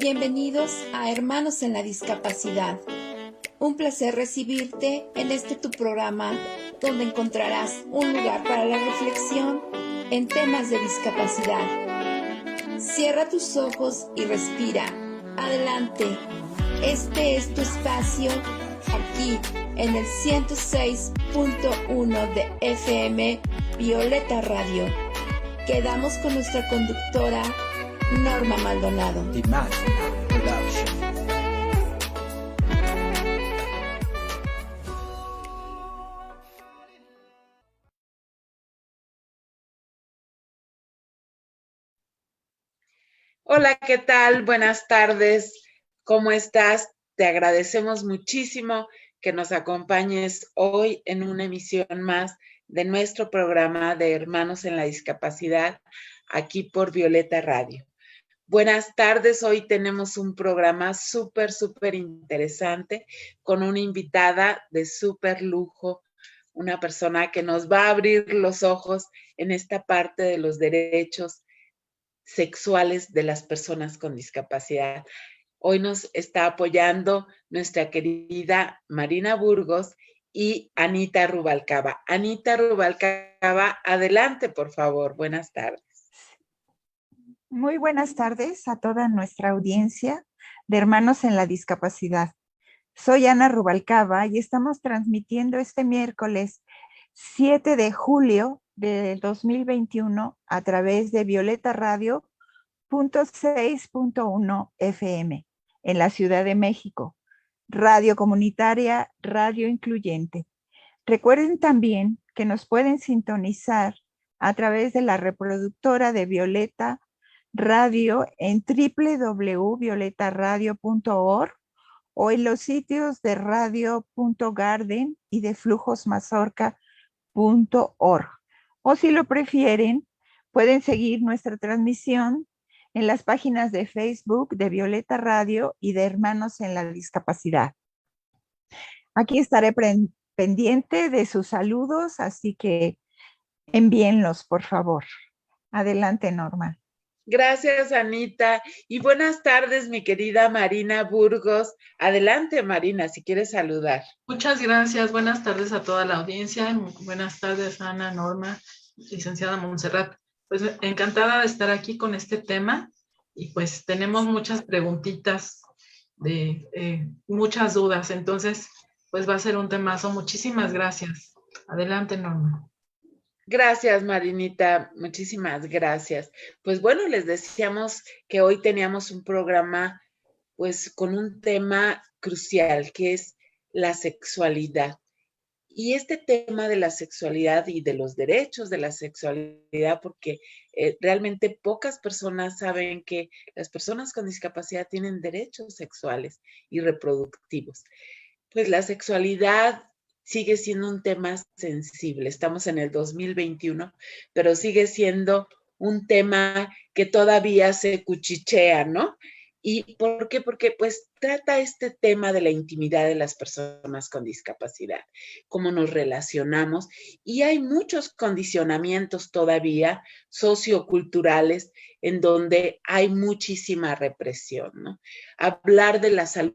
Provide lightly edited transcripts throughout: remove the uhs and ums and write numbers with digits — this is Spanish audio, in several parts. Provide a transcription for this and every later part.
Bienvenidos a Hermanos en la Discapacidad. Un placer recibirte en este tu programa donde encontrarás un lugar para la reflexión en temas de discapacidad. Cierra tus ojos y respira. Adelante. Este es tu espacio aquí en el 106.1 de FM Violeta Radio. Quedamos con nuestra conductora Norma Maldonado. Hola, ¿qué tal? Buenas tardes. ¿Cómo estás? Te agradecemos muchísimo que nos acompañes hoy en una emisión más de nuestro programa de Hermanos en la Discapacidad, aquí por Violeta Radio. Buenas tardes, hoy tenemos un programa súper interesante con una invitada de súper lujo, una persona que nos va a abrir los ojos en esta parte de los derechos sexuales de las personas con discapacidad. Hoy nos está apoyando nuestra querida Marina Burgos y Anita Rubalcaba. Anita Rubalcaba, adelante, por favor. Buenas tardes. Muy buenas tardes a toda nuestra audiencia de Hermanos en la Discapacidad. Soy Ana Rubalcaba y estamos transmitiendo este miércoles 7 de julio de 2021 a través de Violeta Radio .6.1 FM en la Ciudad de México, radio comunitaria, radio incluyente. Recuerden también que nos pueden sintonizar a través de la reproductora de Violeta Radio en www.violetaradio.org o en los sitios de radio.garden y de flujosmazorca.org. O si lo prefieren, pueden seguir nuestra transmisión en las páginas de Facebook de Violeta Radio y de Hermanos en la Discapacidad. Aquí estaré pendiente de sus saludos, así que envíenlos, por favor. Adelante, Norma. Gracias, Anita. Y buenas tardes, mi querida Marina Burgos. Adelante, Marina, si quieres saludar. Muchas gracias. Buenas tardes a toda la audiencia. Buenas tardes, Ana, Norma, licenciada Montserrat. Pues encantada de estar aquí con este tema y pues tenemos muchas preguntitas, muchas dudas. Entonces, pues va a ser un temazo. Muchísimas gracias. Adelante, Norma. Gracias, Marinita, muchísimas gracias. Pues bueno, les decíamos que hoy teníamos un programa pues con un tema crucial que es la sexualidad. Y este tema de la sexualidad y de los derechos de la sexualidad, porque realmente pocas personas saben que las personas con discapacidad tienen derechos sexuales y reproductivos. Pues la sexualidad sigue siendo un tema sensible. Estamos en el 2021, pero sigue siendo un tema que todavía se cuchichea, ¿no? ¿Y por qué? Porque pues trata este tema de la intimidad de las personas con discapacidad, cómo nos relacionamos, y hay muchos condicionamientos todavía socioculturales en donde hay muchísima represión, ¿no? Hablar de la salud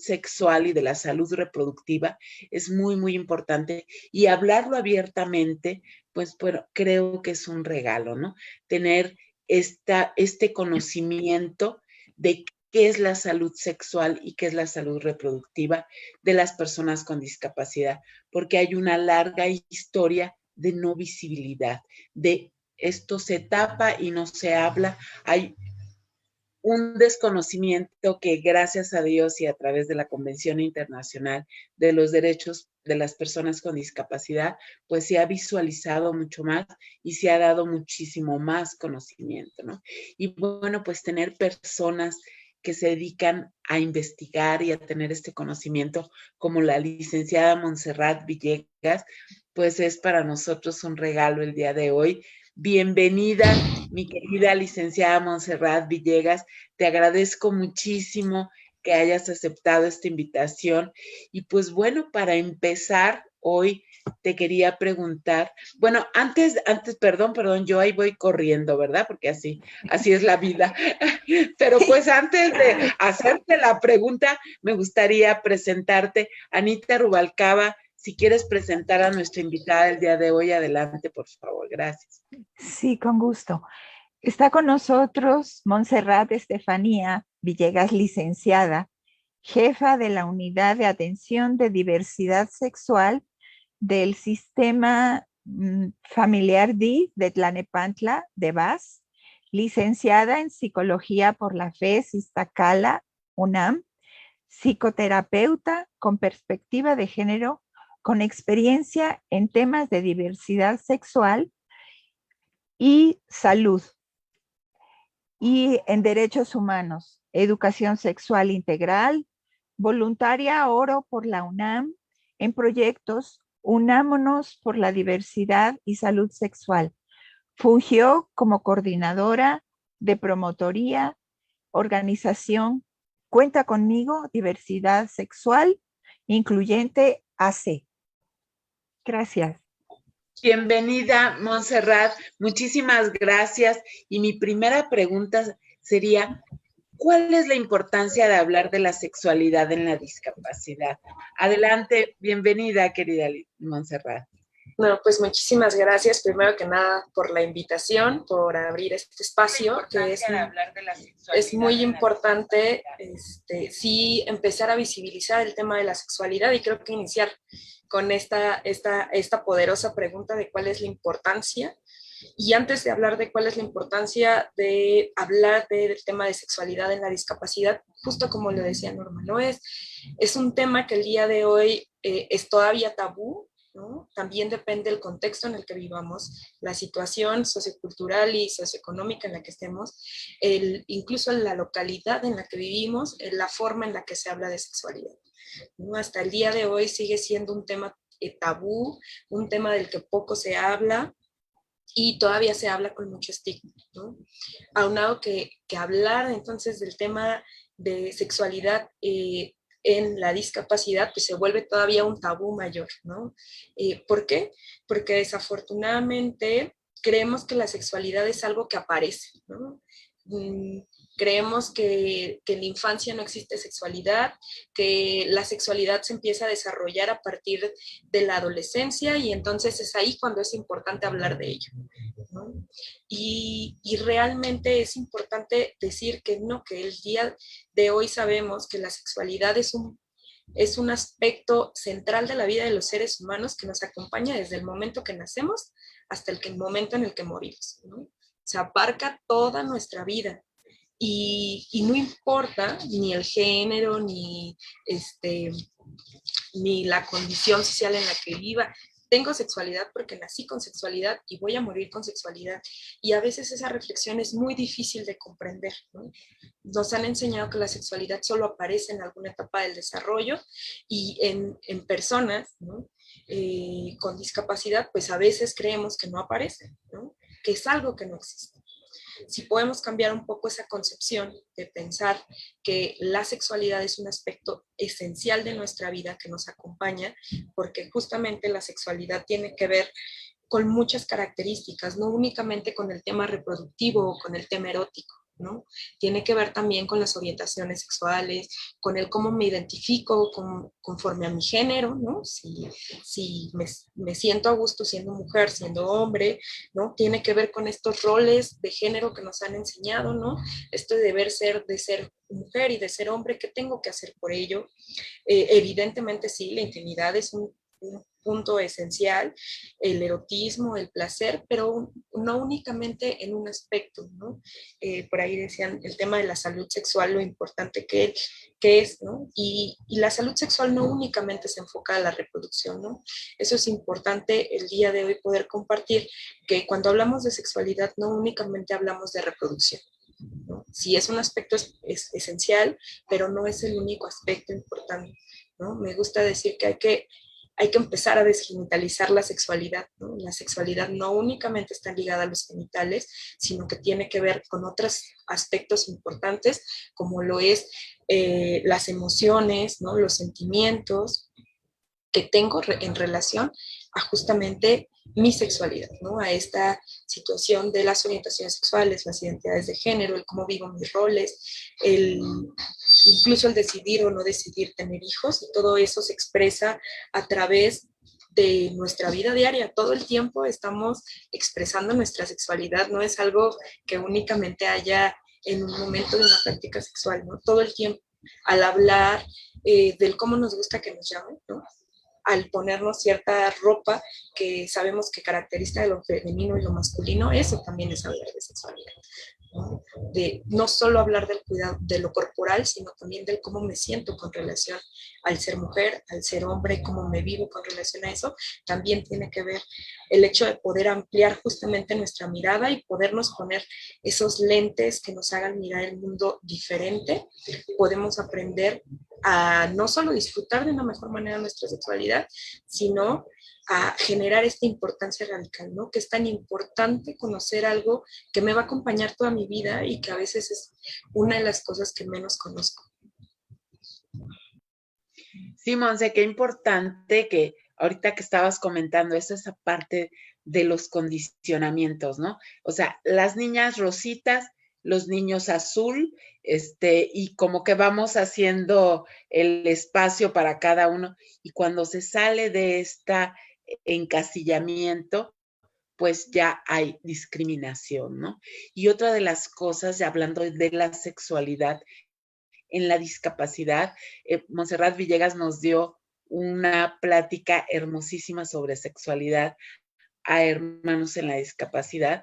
sexual y de la salud reproductiva es muy importante, y hablarlo abiertamente, pues bueno, creo que es un regalo, ¿no? Tener este conocimiento de qué es la salud sexual y qué es la salud reproductiva de las personas con discapacidad, porque hay una larga historia de no visibilidad, de esto se tapa y no se habla. Hay un desconocimiento que, gracias a Dios y a través de la Convención Internacional de los Derechos de las Personas con Discapacidad, pues se ha visualizado mucho más y se ha dado muchísimo más conocimiento, ¿no? Y bueno, pues tener personas que se dedican a investigar y a tener este conocimiento, como la licenciada Montserrat Villegas, pues es para nosotros un regalo el día de hoy. Bienvenida, mi querida licenciada Montserrat Villegas. Te agradezco muchísimo que hayas aceptado esta invitación. Y pues bueno, para empezar, hoy te quería preguntar, bueno, perdón, yo ahí voy corriendo, ¿verdad? Porque así es la vida. Pero pues antes de hacerte la pregunta, me gustaría presentarte. Anita Rubalcaba, si quieres presentar a nuestra invitada del día de hoy, adelante, por favor. Gracias. Sí, con gusto. Está con nosotros Montserrat Estefanía Villegas, licenciada, jefa de la Unidad de Atención de Diversidad Sexual del Sistema Familiar DIF de Tlanepantla de Vaz, licenciada en Psicología por la FES Iztacala, UNAM, psicoterapeuta con perspectiva de género, con experiencia en temas de diversidad sexual y salud, y en derechos humanos, educación sexual integral, voluntaria oro por la UNAM en proyectos Unámonos por la diversidad y salud sexual. Fungió como coordinadora de promotoría, organización Cuenta Conmigo, Diversidad Sexual Incluyente AC. Gracias. Bienvenida, Montserrat. Muchísimas gracias. Y mi primera pregunta sería, ¿cuál es la importancia de hablar de la sexualidad en la discapacidad? Adelante, bienvenida, querida Montserrat. No, pues muchísimas gracias, primero que nada, por la invitación, por abrir este espacio, que es muy importante, sí, empezar a visibilizar el tema de la sexualidad, y creo que iniciar con esta poderosa pregunta de cuál es la importancia. Y antes de hablar de cuál es la importancia de hablar del tema de sexualidad en la discapacidad, justo como lo decía Norma, ¿no? Es un tema que el día de hoy es todavía tabú, ¿no? También depende del contexto en el que vivamos, la situación sociocultural y socioeconómica en la que estemos, incluso la localidad en la que vivimos, la forma en la que se habla de sexualidad, ¿no? Hasta el día de hoy sigue siendo un tema tabú, un tema del que poco se habla, y todavía se habla con mucho estigma, ¿no? Aunado que hablar entonces del tema de sexualidad en la discapacidad, pues se vuelve todavía un tabú mayor, ¿no? ¿Por qué? Porque desafortunadamente creemos que la sexualidad es algo que aparece, ¿no? Creemos que en la infancia no existe sexualidad, que la sexualidad se empieza a desarrollar a partir de la adolescencia, y entonces es ahí cuando es importante hablar de ello, ¿no? Y realmente es importante decir que no, que el día de hoy sabemos que la sexualidad es un aspecto central de la vida de los seres humanos que nos acompaña desde el momento que nacemos hasta el momento en el que morimos, ¿no? Se abarca toda nuestra vida. Y no importa ni el género, ni la condición social en la que viva. Tengo sexualidad porque nací con sexualidad y voy a morir con sexualidad. Y a veces esa reflexión es muy difícil de comprender, ¿no? Nos han enseñado que la sexualidad solo aparece en alguna etapa del desarrollo, y en personas, ¿no? Con discapacidad, pues a veces creemos que no aparece, ¿no? Que es algo que no existe. Si podemos cambiar un poco esa concepción de pensar que la sexualidad es un aspecto esencial de nuestra vida que nos acompaña, porque justamente la sexualidad tiene que ver con muchas características, no únicamente con el tema reproductivo o con el tema erótico, ¿no? Tiene que ver también con las orientaciones sexuales, con el cómo me identifico conforme a mi género, ¿no? Si me siento a gusto siendo mujer, siendo hombre, ¿no? Tiene que ver con estos roles de género que nos han enseñado, ¿no? Esto de deber ser, de ser mujer y de ser hombre, ¿qué tengo que hacer por ello? Evidentemente sí, la intimidad es un punto esencial, el erotismo, el placer, pero no únicamente en un aspecto, ¿no? Por ahí decían el tema de la salud sexual, lo importante que es, ¿no? Y la salud sexual no únicamente se enfoca a la reproducción, ¿no? Eso es importante el día de hoy poder compartir, que cuando hablamos de sexualidad no únicamente hablamos de reproducción, ¿no? Sí es un aspecto es esencial, pero no es el único aspecto importante, ¿no? Me gusta decir que hay que empezar a desgenitalizar la sexualidad, ¿no? La sexualidad no únicamente está ligada a los genitales, sino que tiene que ver con otros aspectos importantes, como lo es las emociones, ¿no? Los sentimientos, que tengo en relación a justamente mi sexualidad, ¿no? A esta situación de las orientaciones sexuales, las identidades de género, el cómo vivo mis roles, incluso el decidir o no decidir tener hijos, y todo eso se expresa a través de nuestra vida diaria. Todo el tiempo estamos expresando nuestra sexualidad, no es algo que únicamente haya en un momento de una práctica sexual, ¿no? Todo el tiempo, al hablar del cómo nos gusta que nos llamen, ¿no? Al ponernos cierta ropa que sabemos que caracteriza de lo femenino y lo masculino, eso también es hablar de sexualidad, ¿no? De no solo hablar del cuidado de lo corporal, sino también del cómo me siento con relación al ser mujer, al ser hombre, cómo me vivo con relación a eso. También tiene que ver el hecho de poder ampliar justamente nuestra mirada y podernos poner esos lentes que nos hagan mirar el mundo diferente. Podemos aprender a no solo disfrutar de una mejor manera nuestra sexualidad, sino a generar esta importancia radical, ¿no? Que es tan importante conocer algo que me va a acompañar toda mi vida y que a veces es una de las cosas que menos conozco. Sí, Monse, qué importante que ahorita que estabas comentando esa parte de los condicionamientos, ¿no? O sea, las niñas rositas, los niños azul, y como que vamos haciendo el espacio para cada uno, y cuando se sale de este encasillamiento, pues ya hay discriminación, ¿no? Y otra de las cosas, hablando de la sexualidad en la discapacidad, Montserrat Villegas nos dio una plática hermosísima sobre sexualidad a hermanos en la discapacidad,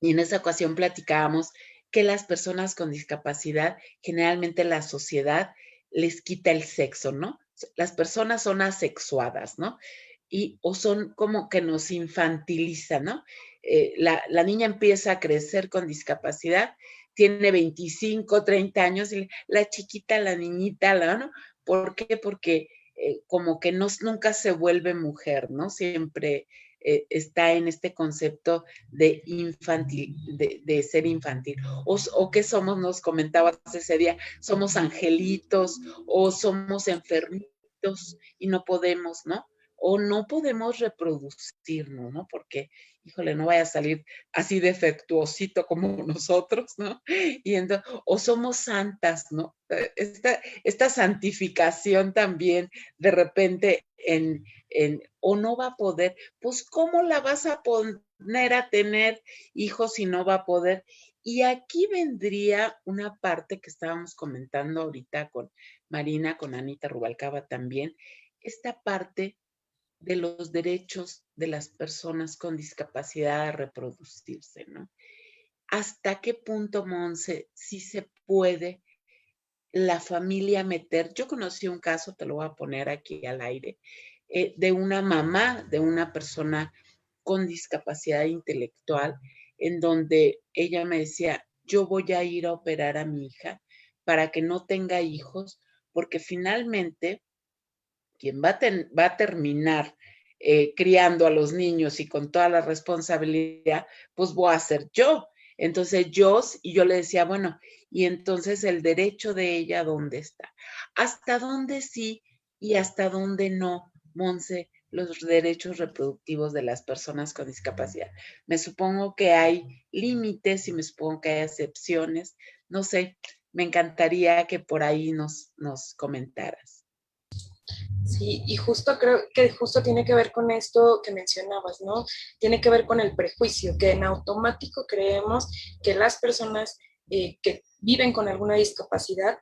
y en esa ocasión platicábamos que las personas con discapacidad, generalmente la sociedad les quita el sexo, ¿no? Las personas son asexuadas, ¿no? O son como que nos infantilizan, ¿no? La niña empieza a crecer con discapacidad, tiene 25, 30 años, y la chiquita, la niñita, ¿no? ¿Por qué? Porque como que nunca se vuelve mujer, ¿no? Siempre está en este concepto de infantil, de ser infantil. O qué somos, nos comentabas ese día, somos angelitos o somos enfermitos y no podemos, ¿no? O no podemos reproducirnos, ¿no? Porque, híjole, no vaya a salir así defectuosito como nosotros, ¿no? Y entonces, o somos santas, ¿no? Esta santificación también de repente o no va a poder, pues ¿cómo la vas a poner a tener hijos si no va a poder? Y aquí vendría una parte que estábamos comentando ahorita con Marina, con Anita Rubalcaba también, esta parte de los derechos de las personas con discapacidad a reproducirse, ¿no? ¿Hasta qué punto, Monse, sí se puede la familia meter? Yo conocí un caso, te lo voy a poner aquí al aire, de una mamá de una persona con discapacidad intelectual, en donde ella me decía, yo voy a ir a operar a mi hija para que no tenga hijos, porque finalmente quien va a terminar criando a los niños y con toda la responsabilidad, pues voy a ser yo. Entonces yo le decía, bueno, y entonces el derecho de ella, ¿dónde está? ¿Hasta dónde sí y hasta dónde no, Monse, los derechos reproductivos de las personas con discapacidad? Me supongo que hay límites y me supongo que hay excepciones. No sé, me encantaría que por ahí nos comentaras. Sí, y justo creo que justo tiene que ver con esto que mencionabas, ¿no? Tiene que ver con el prejuicio, que en automático creemos que las personas que viven con alguna discapacidad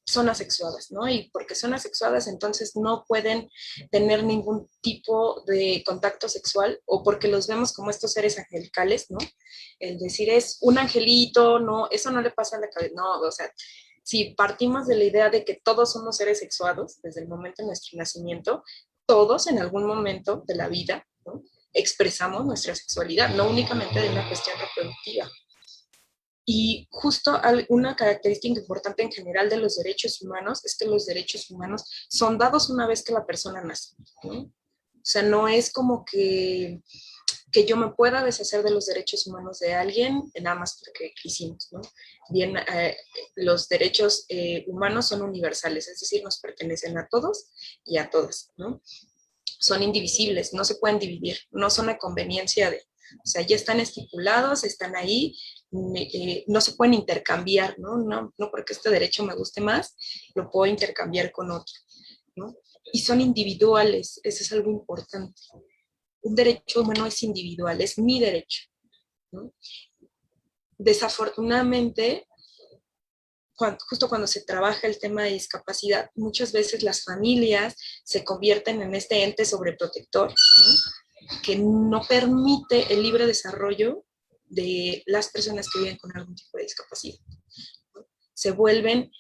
son asexuadas, ¿no? Y porque son asexuadas, entonces no pueden tener ningún tipo de contacto sexual, o porque los vemos como estos seres angelicales, ¿no? El decir es un angelito, no, eso no le pasa a la cabeza, no, o sea, si partimos de la idea de que todos somos seres sexuados desde el momento de nuestro nacimiento, todos en algún momento de la vida, ¿no?, expresamos nuestra sexualidad, no únicamente de una cuestión reproductiva. Y justo una característica importante en general de los derechos humanos es que los derechos humanos son dados una vez que la persona nace, ¿no? O sea, no es como que que yo me pueda deshacer de los derechos humanos de alguien nada más porque quisimos, ¿no? Bien, los derechos humanos son universales, es decir, nos pertenecen a todos y a todas, ¿no? Son indivisibles, no se pueden dividir, no son a conveniencia de, o sea, ya están estipulados, están ahí, no se pueden intercambiar, ¿no? No porque este derecho me guste más, lo puedo intercambiar con otro, ¿no? Y son individuales, eso es algo importante. Un derecho humano es individual, es mi derecho, ¿no? Desafortunadamente, justo cuando se trabaja el tema de discapacidad, muchas veces las familias se convierten en este ente sobreprotector, ¿no? Que no permite el libre desarrollo de las personas que viven con algún tipo de discapacidad, ¿no? Se vuelven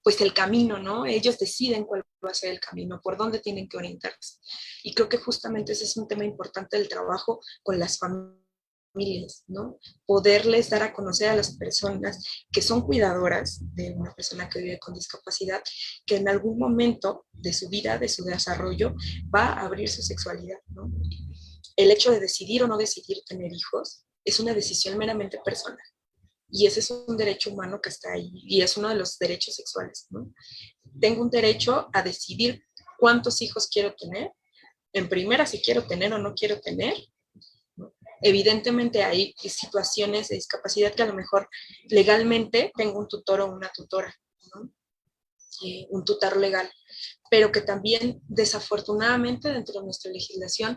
pues el camino, ¿no? Ellos deciden cuál va a ser el camino, por dónde tienen que orientarse. Y creo que justamente ese es un tema importante del trabajo con las familias, ¿no? Poderles dar a conocer a las personas que son cuidadoras de una persona que vive con discapacidad, que en algún momento de su vida, de su desarrollo, va a abrir su sexualidad, ¿no? El hecho de decidir o no decidir tener hijos es una decisión meramente personal. Y ese es un derecho humano que está ahí, y es uno de los derechos sexuales, ¿no? Tengo un derecho a decidir cuántos hijos quiero tener, en primera si quiero tener o no quiero tener, ¿no? Evidentemente hay situaciones de discapacidad que a lo mejor legalmente tengo un tutor o una tutora, ¿no? Un tutor legal, pero que también desafortunadamente dentro de nuestra legislación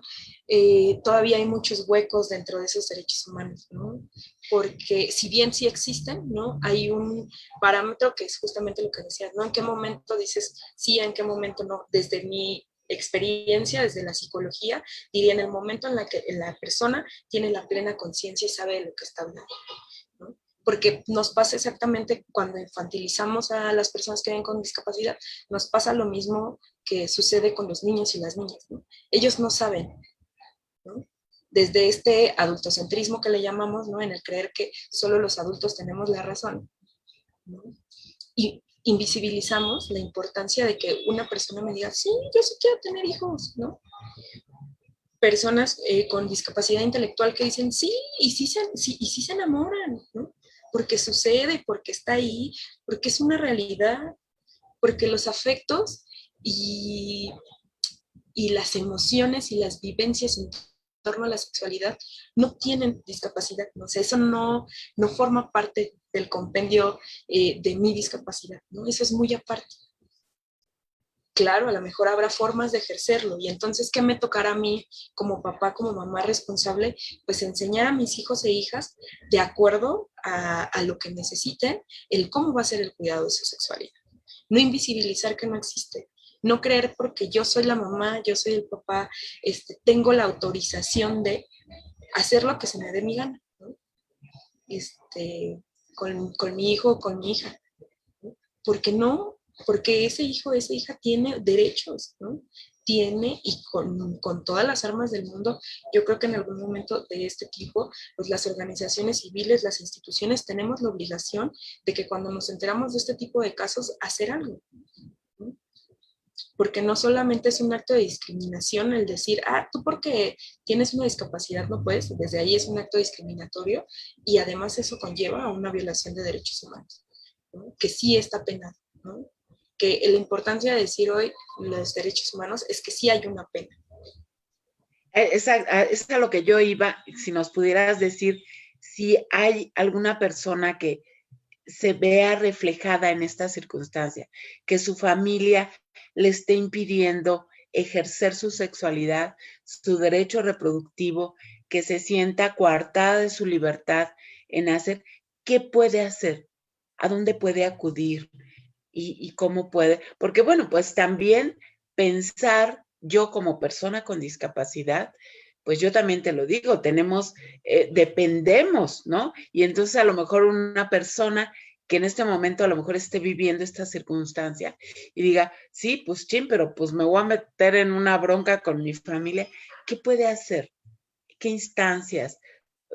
todavía hay muchos huecos dentro de esos derechos humanos, ¿no? Porque si bien sí existen, ¿no? Hay un parámetro que es justamente lo que decías, ¿no? ¿En qué momento dices sí, en qué momento no? Desde mi experiencia, desde la psicología, diría en el momento en la que la persona tiene la plena conciencia y sabe de lo que está hablando, ¿no? Porque nos pasa exactamente cuando infantilizamos a las personas que viven con discapacidad, nos pasa lo mismo que sucede con los niños y las niñas, ¿no? Ellos no saben, ¿no? Desde este adultocentrismo que le llamamos, ¿no? En el creer que solo los adultos tenemos la razón, ¿no? Y invisibilizamos la importancia de que una persona me diga, sí, yo sí quiero tener hijos, ¿no? Personas con discapacidad intelectual que dicen, sí, y sí se enamoran, ¿no? Porque sucede, porque está ahí, porque es una realidad, porque los afectos y las emociones y las vivencias en torno a la sexualidad no tienen discapacidad, ¿no? O sea, eso no forma parte del compendio de mi discapacidad, ¿no? Eso es muy aparte. Claro, a lo mejor habrá formas de ejercerlo y entonces, ¿qué me tocará a mí como papá, como mamá responsable? Pues enseñar a mis hijos e hijas de acuerdo a lo que necesiten, el cómo va a ser el cuidado de su sexualidad. No invisibilizar que no existe. No creer porque yo soy la mamá, yo soy el papá, tengo la autorización de hacer lo que se me dé mi gana, ¿no? Con mi hijo o con mi hija, ¿no? Porque no, porque ese hijo o esa hija tiene derechos, ¿no? Tiene, y con todas las armas del mundo, yo creo que en algún momento de este tipo, pues las organizaciones civiles, las instituciones, tenemos la obligación de que cuando nos enteramos de este tipo de casos, hacer algo, ¿no? Porque no solamente es un acto de discriminación el decir, tú porque tienes una discapacidad no puedes, desde ahí es un acto discriminatorio, y además eso conlleva a una violación de derechos humanos, ¿no? Que sí está penado, ¿no? Que la importancia de decir hoy los derechos humanos es que sí hay una pena. Es a lo que yo iba, si nos pudieras decir si hay alguna persona que se vea reflejada en esta circunstancia, que su familia le esté impidiendo ejercer su sexualidad, su derecho reproductivo, que se sienta coartada de su libertad en hacer, ¿qué puede hacer? ¿A dónde puede acudir? ¿Y cómo puede? Porque bueno, pues también pensar yo como persona con discapacidad, pues yo también te lo digo, dependemos, ¿no? Y entonces a lo mejor una persona que en este momento a lo mejor esté viviendo esta circunstancia y diga, sí, pues chin, pero pues me voy a meter en una bronca con mi familia, ¿qué puede hacer? ¿Qué instancias?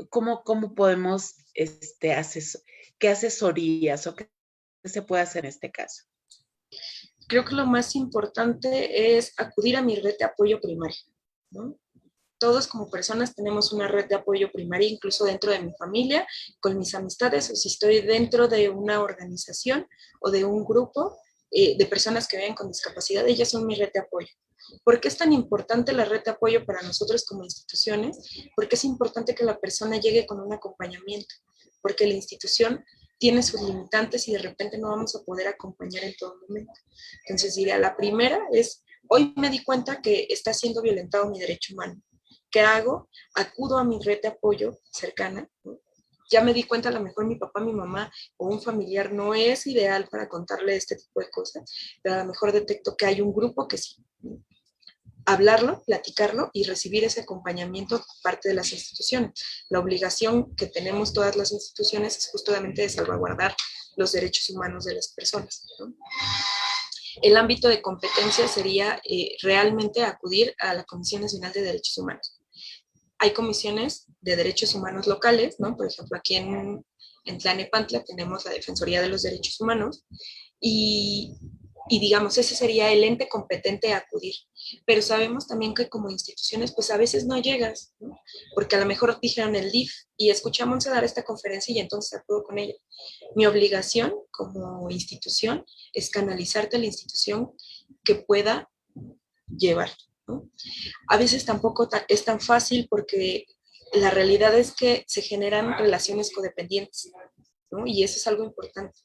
¿Cómo podemos, qué asesorías o qué se puede hacer en este caso? Creo que lo más importante es acudir a mi red de apoyo primario, ¿no? Todos como personas tenemos una red de apoyo primaria, incluso dentro de mi familia, con mis amistades, o si estoy dentro de una organización o de un grupo de personas que viven con discapacidad, ellas son mi red de apoyo. ¿Por qué es tan importante la red de apoyo para nosotros como instituciones? Porque es importante que la persona llegue con un acompañamiento, porque la institución tiene sus limitantes y de repente no vamos a poder acompañar en todo momento. Entonces diría, la primera es, hoy me di cuenta que está siendo violentado mi derecho humano. ¿Qué hago? Acudo a mi red de apoyo cercana, ¿no? Ya me di cuenta, a lo mejor mi papá, mi mamá o un familiar no es ideal para contarle este tipo de cosas, pero a lo mejor detecto que hay un grupo que sí. Hablarlo, platicarlo y recibir ese acompañamiento por parte de las instituciones. La obligación que tenemos todas las instituciones es justamente de salvaguardar los derechos humanos de las personas, ¿no? El ámbito de competencia sería realmente acudir a la Comisión Nacional de Derechos Humanos. Hay comisiones de derechos humanos locales, ¿no? Por ejemplo, aquí en Tlalnepantla tenemos la Defensoría de los Derechos Humanos y digamos, ese sería el ente competente a acudir. Pero sabemos también que como instituciones, pues a veces no llegas, ¿no? Porque a lo mejor dijeron el DIF y escuchamos a dar esta conferencia y entonces acudo con ella. Mi obligación como institución es canalizarte a la institución que pueda llevar, ¿no? A veces tampoco es tan fácil porque la realidad es que se generan relaciones codependientes, ¿no? Y eso es algo importante.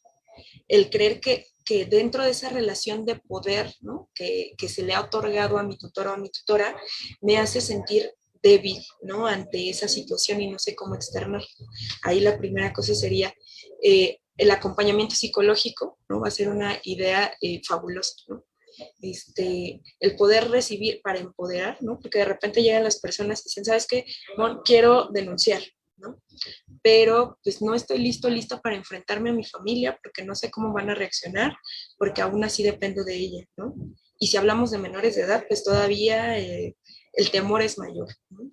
El creer que dentro de esa relación de poder, ¿no? que se le ha otorgado a mi tutor o a mi tutora, me hace sentir débil, ¿no? Ante esa situación y no sé cómo externar. Ahí la primera cosa sería el acompañamiento psicológico, ¿no? Va a ser una idea fabulosa, ¿no? El poder recibir para empoderar, ¿no? Porque de repente llegan las personas y dicen, ¿sabes qué? No, quiero denunciar, ¿no? Pero pues no estoy lista para enfrentarme a mi familia porque no sé cómo van a reaccionar, porque aún así dependo de ella, ¿no? Y si hablamos de menores de edad, pues todavía el temor es mayor, ¿no?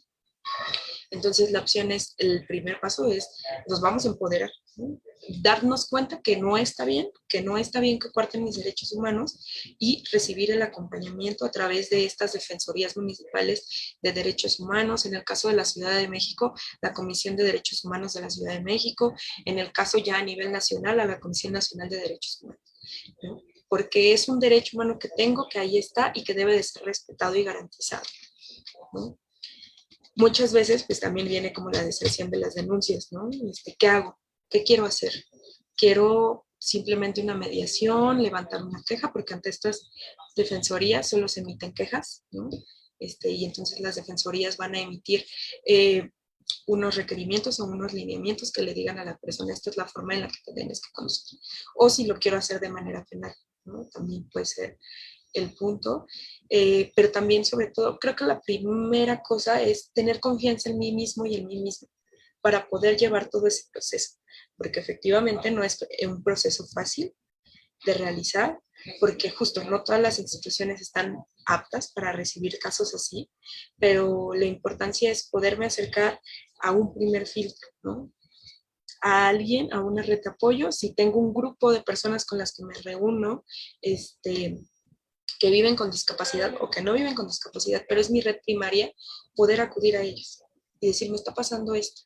Entonces la opción es, el primer paso es, nos vamos a empoderar, ¿no? Darnos cuenta que no está bien que cuarten mis derechos humanos y recibir el acompañamiento a través de estas defensorías municipales de derechos humanos. En el caso de la Ciudad de México, la Comisión de Derechos Humanos de la Ciudad de México. En el caso ya a nivel nacional, a la Comisión Nacional de Derechos Humanos, ¿no? Porque es un derecho humano que tengo, que ahí está y que debe de ser respetado y garantizado, ¿no? Muchas veces pues también viene como la deserción de las denuncias, ¿no? ¿Qué hago? ¿Qué quiero hacer? Quiero simplemente una mediación, levantar una queja, porque ante estas defensorías solo se emiten quejas, ¿no? Y entonces las defensorías van a emitir unos requerimientos o unos lineamientos que le digan a la persona, esta es la forma en la que te tienes que conocer. O si lo quiero hacer de manera penal, ¿no? También puede ser el punto, pero también sobre todo creo que la primera cosa es tener confianza en mí mismo y en mí misma para poder llevar todo ese proceso, porque efectivamente no es un proceso fácil de realizar, porque justo no todas las instituciones están aptas para recibir casos así, pero la importancia es poderme acercar a un primer filtro, ¿no? A alguien, a una red de apoyo, si tengo un grupo de personas con las que me reúno, que viven con discapacidad o que no viven con discapacidad, pero es mi red primaria, poder acudir a ellos y decir, me está pasando esto.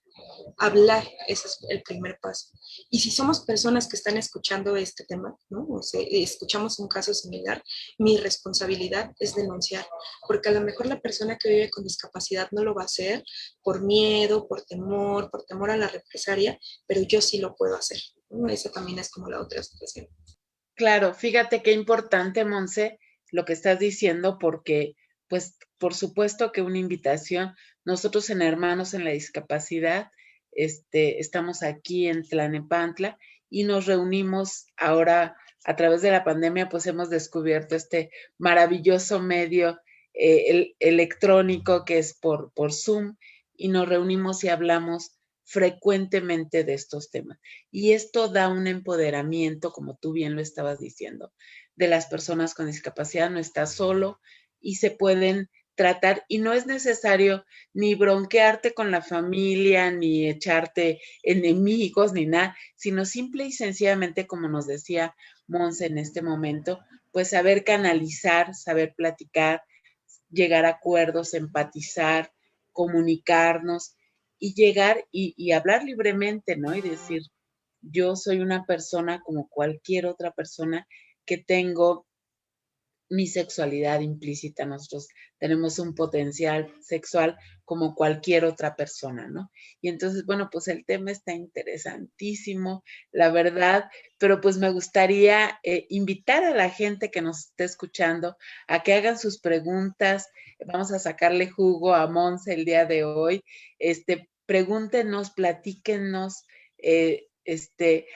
Hablar, ese es el primer paso. Y si somos personas que están escuchando este tema, ¿no? O sea, escuchamos un caso similar, mi responsabilidad es denunciar, porque a lo mejor la persona que vive con discapacidad no lo va a hacer por miedo, por temor a la represalia, pero yo sí lo puedo hacer, ¿no? Esa también es como la otra situación. Claro, fíjate qué importante, Monse, lo que estás diciendo, porque, pues, por supuesto que una invitación, nosotros en Hermanos en la Discapacidad, estamos aquí en Tlalnepantla y nos reunimos ahora a través de la pandemia, pues hemos descubierto este maravilloso medio electrónico que es por Zoom y nos reunimos y hablamos frecuentemente de estos temas. Y esto da un empoderamiento, como tú bien lo estabas diciendo, de las personas con discapacidad, no estás solo y se pueden tratar y no es necesario ni bronquearte con la familia, ni echarte enemigos, ni nada, sino simple y sencillamente, como nos decía Monse en este momento, pues saber canalizar, saber platicar, llegar a acuerdos, empatizar, comunicarnos y llegar y hablar libremente, ¿no? Y decir, yo soy una persona como cualquier otra persona que tengo mi sexualidad implícita. Nosotros tenemos un potencial sexual como cualquier otra persona, ¿no? Y entonces, bueno, pues el tema está interesantísimo, la verdad, pero pues me gustaría invitar a la gente que nos esté escuchando a que hagan sus preguntas. Vamos a sacarle jugo a Monse el día de hoy. Pregúntenos, platíquenos.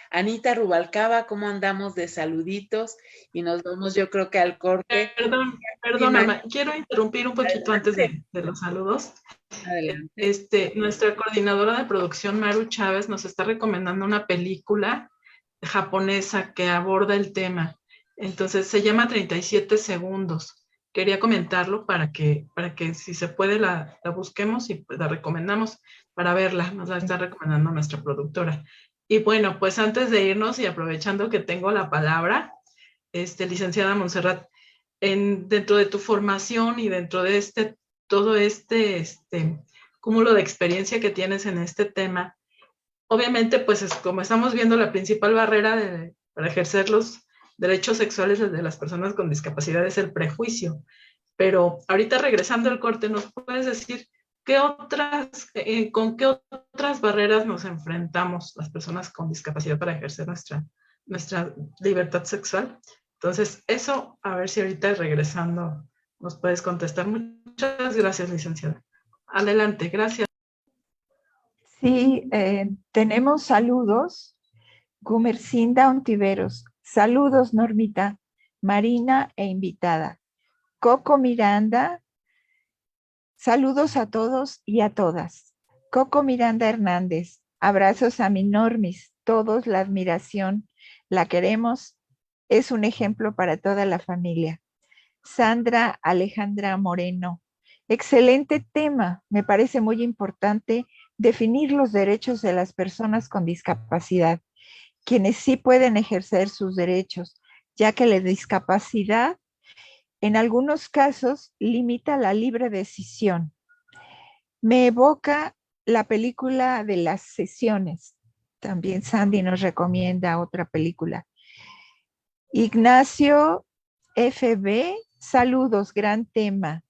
Anita Rubalcaba, ¿cómo andamos de saluditos? Y nos vamos, yo creo que al corte. Perdóname, quiero interrumpir un poquito antes de los saludos. Adelante. Nuestra coordinadora de producción, Maru Chávez, nos está recomendando una película japonesa que aborda el tema. Entonces, se llama 37 segundos. Quería comentarlo para que si se puede la busquemos y pues la recomendamos para verla. Nos la está recomendando nuestra productora. Y bueno, pues antes de irnos y aprovechando que tengo la palabra, licenciada Montserrat, dentro de tu formación y dentro de todo este cúmulo de experiencia que tienes en este tema, obviamente, pues como estamos viendo, la principal barrera para ejercer los derechos sexuales de las personas con discapacidad es el prejuicio. Pero ahorita regresando al corte, ¿nos puedes decir con qué otras barreras nos enfrentamos las personas con discapacidad para ejercer nuestra libertad sexual? Entonces, eso, a ver si ahorita regresando nos puedes contestar. Muchas gracias, licenciada. Adelante, gracias. Sí, tenemos saludos. Gumercinda Ontiveros. Saludos, Normita, Marina e invitada. Coco Miranda. Saludos a todos y a todas. Coco Miranda Hernández. Abrazos a mi Normis. Todos la admiración. La queremos. Es un ejemplo para toda la familia. Sandra Alejandra Moreno. Excelente tema. Me parece muy importante definir los derechos de las personas con discapacidad, quienes sí pueden ejercer sus derechos, ya que la discapacidad en algunos casos limita la libre decisión. Me evoca la película de Las Sesiones. También Sandy nos recomienda otra película. Ignacio FB, saludos, gran tema.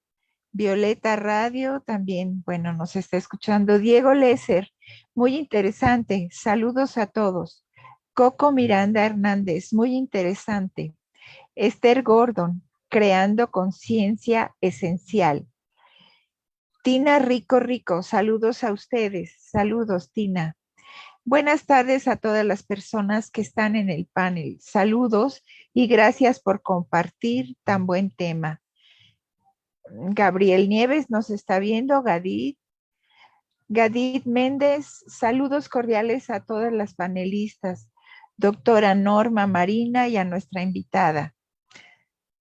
Violeta Radio también, bueno, nos está escuchando. Diego Lesser, muy interesante. Saludos a todos. Coco Miranda Hernández, muy interesante. Esther Gordon, creando conciencia esencial. Tina Rico, saludos a ustedes. Saludos, Tina. Buenas tardes a todas las personas que están en el panel. Saludos y gracias por compartir tan buen tema. Gabriel Nieves nos está viendo, Gadit Méndez, saludos cordiales a todas las panelistas, doctora Norma Marina y a nuestra invitada.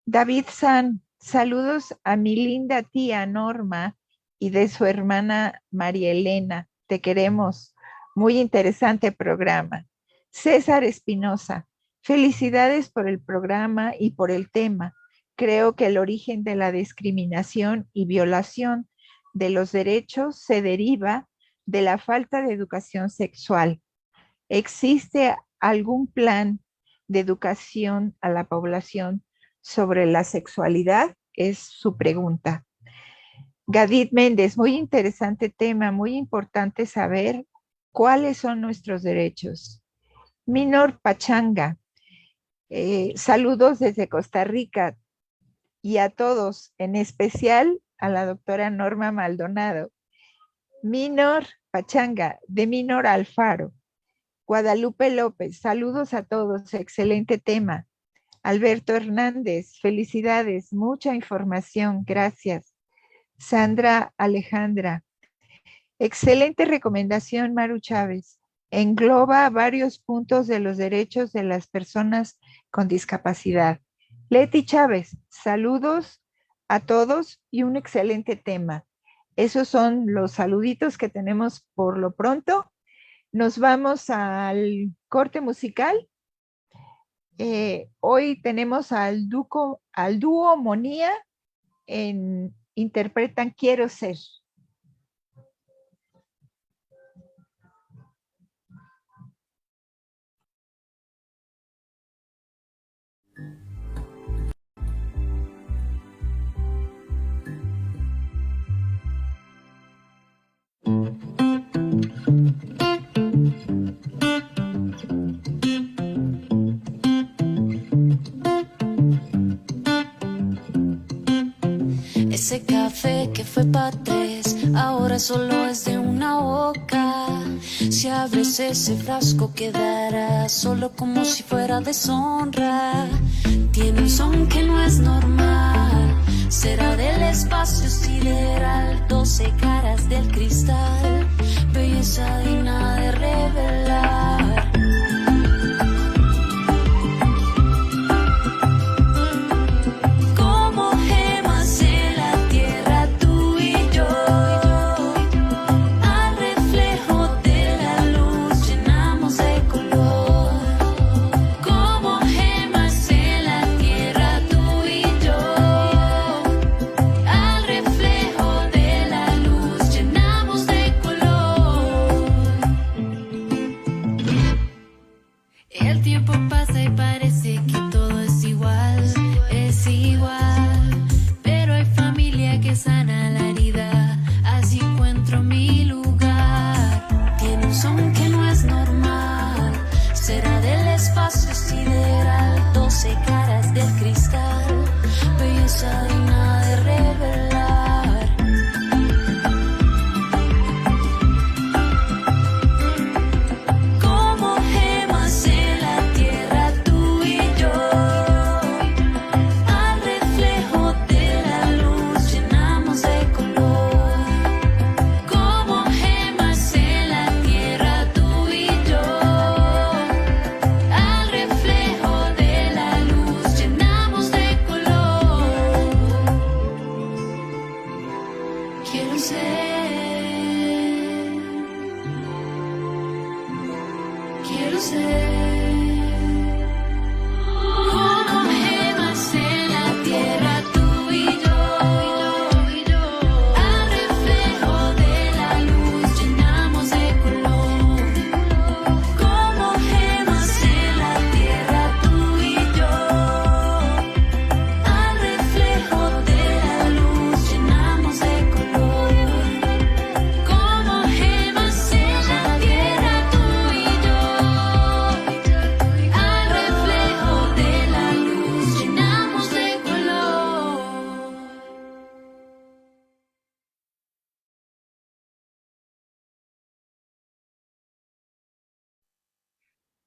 David San, saludos a mi linda tía Norma y de su hermana María Elena, te queremos, muy interesante programa. César Espinosa, felicidades por el programa y por el tema. Creo que el origen de la discriminación y violación de los derechos se deriva de la falta de educación sexual. ¿Existe algún plan de educación a la población sobre la sexualidad? Es su pregunta. Gadit Méndez, muy interesante tema, muy importante saber cuáles son nuestros derechos. Minor Pachanga, saludos desde Costa Rica y a todos, en especial a la doctora Norma Maldonado. Minor Pachanga, de Minor Alfaro. Guadalupe López, saludos a todos, excelente tema. Alberto Hernández, felicidades, mucha información, gracias. Sandra Alejandra, excelente recomendación, Maru Chávez. Engloba varios puntos de los derechos de las personas con discapacidad. Leti Chávez, saludos a todos y un excelente tema. Esos son los saluditos que tenemos por lo pronto. Nos vamos al corte musical. Hoy tenemos al dúo Monía en interpretan quiero ser. Ese café que fue pa' tres, ahora solo es de una boca. Si abres ese frasco quedará solo como si fuera deshonra. Tiene un son que no es normal, será del espacio sideral. 12 caras del cristal, belleza digna de revelar. El tiempo pasa y parece que todo es igual, pero hay familia que sana la herida, así encuentro mi lugar. Tiene un son que no es normal, será del espacio sideral. 12 caras del cristal, belleza digna de revelar.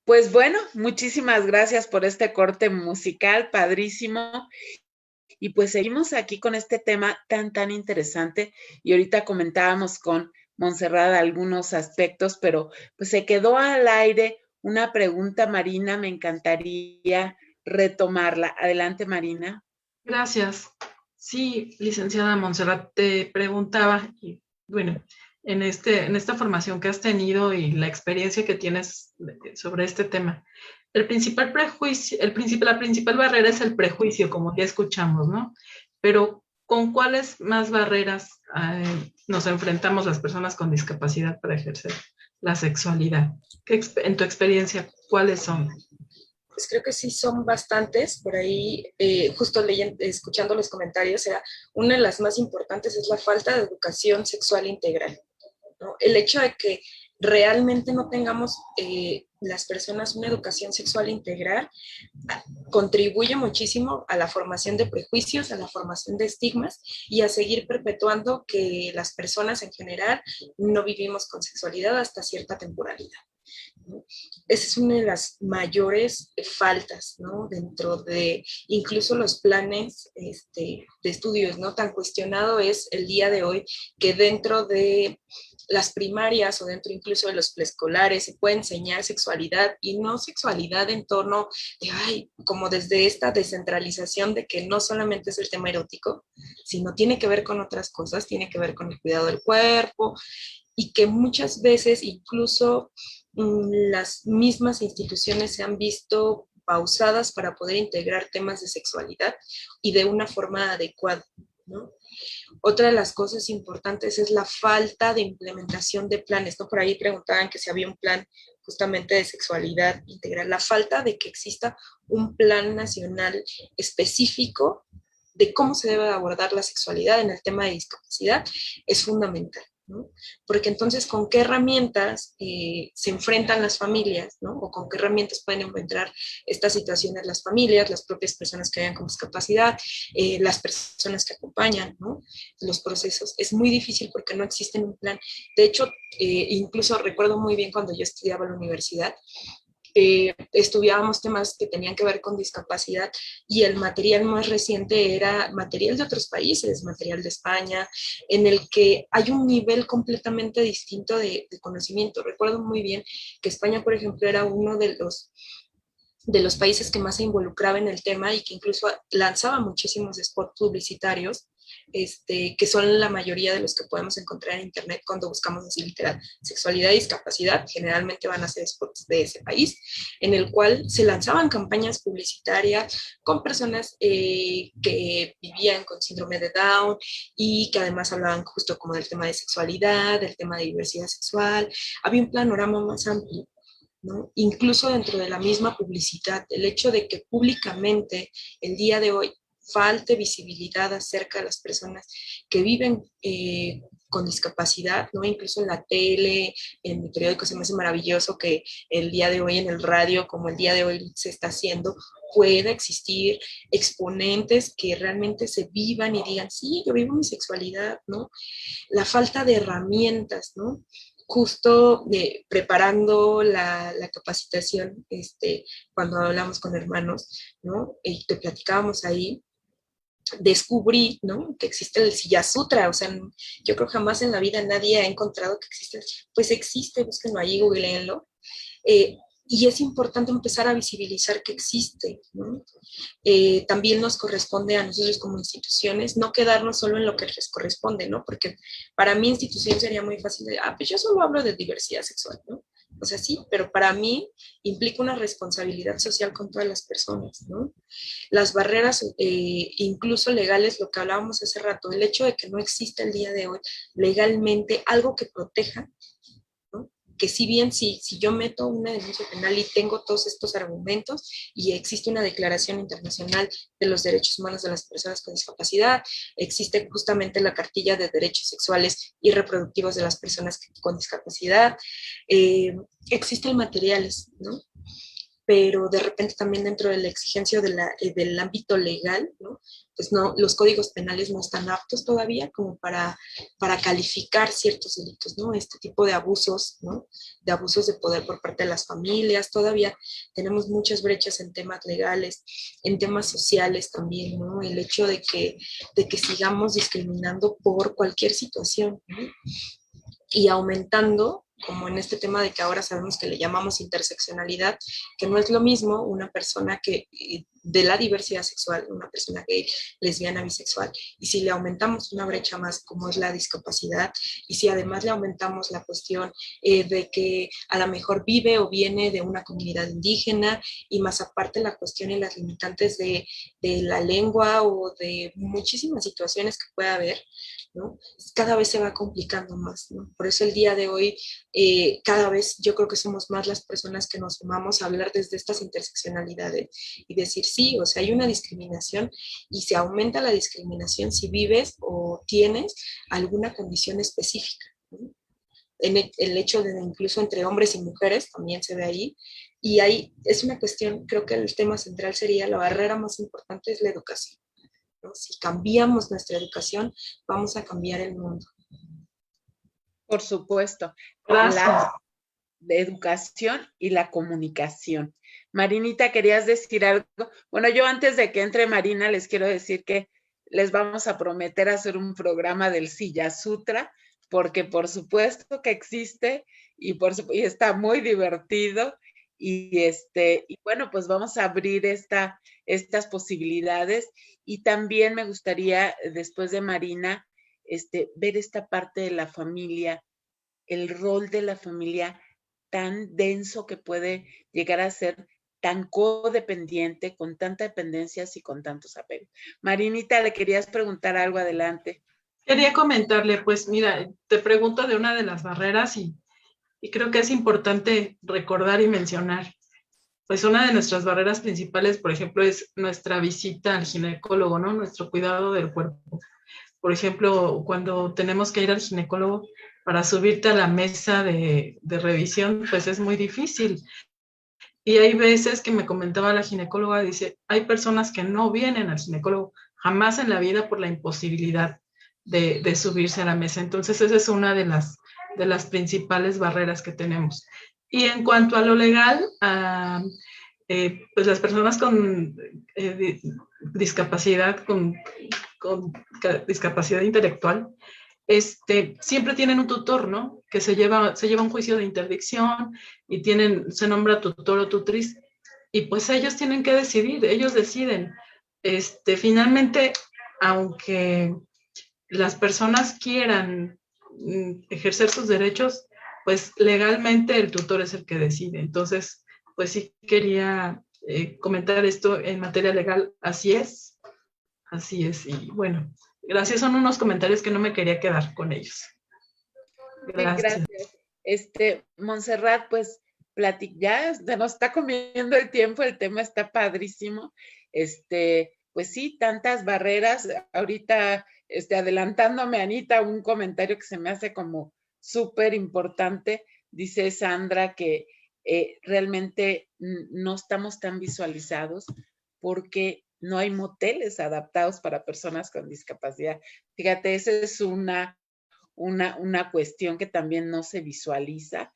Pues bueno, muchísimas gracias por este corte musical, padrísimo. Y pues seguimos aquí con este tema tan interesante. Y ahorita comentábamos con Montserrat algunos aspectos, pero pues se quedó al aire una pregunta, Marina, me encantaría retomarla. Adelante, Marina. Gracias. Sí, licenciada Montserrat, te preguntaba, y bueno, en esta formación que has tenido y la experiencia que tienes sobre este tema, la principal barrera es el prejuicio, como ya escuchamos, ¿no? Pero ¿con cuáles más barreras nos enfrentamos las personas con discapacidad para ejercer la sexualidad? En tu experiencia, ¿cuáles son? Pues creo que sí son bastantes. Por ahí, justo escuchando los comentarios, una de las más importantes es la falta de educación sexual integral, ¿no? El hecho de que realmente no tengamos las personas una educación sexual integral contribuye muchísimo a la formación de prejuicios, a la formación de estigmas y a seguir perpetuando que las personas en general no vivimos con sexualidad hasta cierta temporalidad. Esa es una de las mayores faltas, ¿no? Dentro de incluso los planes de estudios, ¿no? Tan cuestionado es el día de hoy que dentro de las primarias o dentro incluso de los preescolares se puede enseñar sexualidad y no sexualidad en torno de, como desde esta descentralización de que no solamente es el tema erótico, sino tiene que ver con otras cosas, tiene que ver con el cuidado del cuerpo y que muchas veces incluso las mismas instituciones se han visto pausadas para poder integrar temas de sexualidad y de una forma adecuada. ¿no? Otra de las cosas importantes es la falta de implementación de planes, ¿no? Por ahí preguntaban que si había un plan justamente de sexualidad integral. La falta de que exista un plan nacional específico de cómo se debe abordar la sexualidad en el tema de discapacidad es fundamental, ¿no? Porque entonces, ¿con qué herramientas se enfrentan las familias, ¿no? O con qué herramientas pueden enfrentar estas situaciones las familias, las propias personas que viven con discapacidad, las personas que acompañan, ¿no? Los procesos. Es muy difícil porque no existe un plan. De hecho, incluso recuerdo muy bien cuando yo estudiaba en la universidad, estudiábamos temas que tenían que ver con discapacidad y el material más reciente era material de otros países, material de España, en el que hay un nivel completamente distinto de conocimiento. Recuerdo muy bien que España, por ejemplo, era uno de los países que más se involucraba en el tema y que incluso lanzaba muchísimos spots publicitarios, que son la mayoría de los que podemos encontrar en internet cuando buscamos así literal sexualidad y discapacidad. Generalmente van a ser spots de ese país, en el cual se lanzaban campañas publicitarias con personas que vivían con síndrome de Down y que además hablaban justo como del tema de sexualidad, del tema de diversidad sexual. Había un panorama más amplio, ¿no? Incluso dentro de la misma publicidad, el hecho de que públicamente el día de hoy falte visibilidad acerca de las personas que viven con discapacidad, ¿no? Incluso en la tele, en el periódico, se me hace maravilloso que el día de hoy en el radio, como el día de hoy se está haciendo, pueda existir exponentes que realmente se vivan y digan, sí, yo vivo mi sexualidad, ¿no? La falta de herramientas, ¿no? Justo preparando la capacitación, cuando hablamos con hermanos, ¿no? Y te platicábamos ahí, descubrí, ¿no? Que existe el Silla Sutra, o sea, yo creo que jamás en la vida nadie ha encontrado que existe, pues existe, búsquenlo ahí, googleenlo, y es importante empezar a visibilizar que existe, ¿no? También nos corresponde a nosotros como instituciones no quedarnos solo en lo que les corresponde, ¿no? Porque para mi institución sería muy fácil de, pues yo solo hablo de diversidad sexual, ¿no? O sea, sí, pero para mí implica una responsabilidad social con todas las personas, ¿no? Las barreras, incluso legales, lo que hablábamos hace rato, el hecho de que no existe el día de hoy legalmente algo que proteja, ¿no? Que si bien si yo meto una denuncia penal y tengo todos estos argumentos y existe una declaración internacional de los derechos humanos de las personas con discapacidad, existe justamente la cartilla de derechos sexuales y reproductivos de las personas con discapacidad, existen materiales, ¿no? Pero de repente también dentro de la exigencia del ámbito legal, ¿no? Pues no, los códigos penales no están aptos todavía como para calificar ciertos delitos, ¿no? Este tipo de abusos, ¿no? De abusos de poder por parte de las familias, todavía tenemos muchas brechas en temas legales, en temas sociales también, ¿no? El hecho de que sigamos discriminando por cualquier situación, ¿no? Y aumentando, como en este tema de que ahora sabemos que le llamamos interseccionalidad, que no es lo mismo una persona que de la diversidad sexual, una persona gay, lesbiana, bisexual, y si le aumentamos una brecha más como es la discapacidad, y si además le aumentamos la cuestión de que a lo mejor vive o viene de una comunidad indígena, y más aparte la cuestión y las limitantes de la lengua o de muchísimas situaciones que pueda haber, ¿no? Cada vez se va complicando más, ¿no? Por eso el día de hoy, cada vez yo creo que somos más las personas que nos sumamos a hablar desde estas interseccionalidades y decir, sí, o sea, hay una discriminación y se aumenta la discriminación si vives o tienes alguna condición específica, ¿no? En el hecho de incluso entre hombres y mujeres también se ve ahí, y ahí es una cuestión, creo que el tema central sería la barrera más importante es la educación, ¿no? Si cambiamos nuestra educación, vamos a cambiar el mundo. Por supuesto. Gracias. La educación y la comunicación. Marinita, ¿querías decir algo? Bueno, yo antes de que entre Marina les quiero decir que les vamos a prometer hacer un programa del Silla Sutra, porque por supuesto que existe y está muy divertido y bueno, pues vamos a abrir estas posibilidades, y también me gustaría, después de Marina, ver esta parte de la familia, el rol de la familia tan denso que puede llegar a ser tan codependiente, con tantas dependencias y con tantos apegos. Marinita, le querías preguntar algo, adelante. Quería comentarle, pues mira, te pregunto de una de las barreras y creo que es importante recordar y mencionar. Pues una de nuestras barreras principales, por ejemplo, es nuestra visita al ginecólogo, ¿no? Nuestro cuidado del cuerpo. Por ejemplo, cuando tenemos que ir al ginecólogo para subirte a la mesa de revisión, pues es muy difícil. Y hay veces que me comentaba la ginecóloga, dice, hay personas que no vienen al ginecólogo jamás en la vida por la imposibilidad de subirse a la mesa. Entonces, esa es una de las principales barreras que tenemos. Y en cuanto a lo legal, pues las personas con discapacidad, con discapacidad intelectual, siempre tienen un tutor, ¿no? Que se lleva un juicio de interdicción y se nombra tutor o tutriz. Y pues ellos tienen que decidir, ellos deciden. Finalmente, aunque las personas quieran ejercer sus derechos, pues legalmente el tutor es el que decide. Entonces, pues sí quería comentar esto en materia legal. Así es. Y bueno, gracias. Son unos comentarios que no me quería quedar con ellos. Gracias. Montserrat, pues ya se nos está comiendo el tiempo, el tema está padrísimo. Pues sí, tantas barreras. Ahorita, adelantándome, Anita, un comentario que se me hace como súper importante. Dice Sandra que realmente no estamos tan visualizados porque no hay moteles adaptados para personas con discapacidad. Fíjate, esa es una cuestión que también no se visualiza,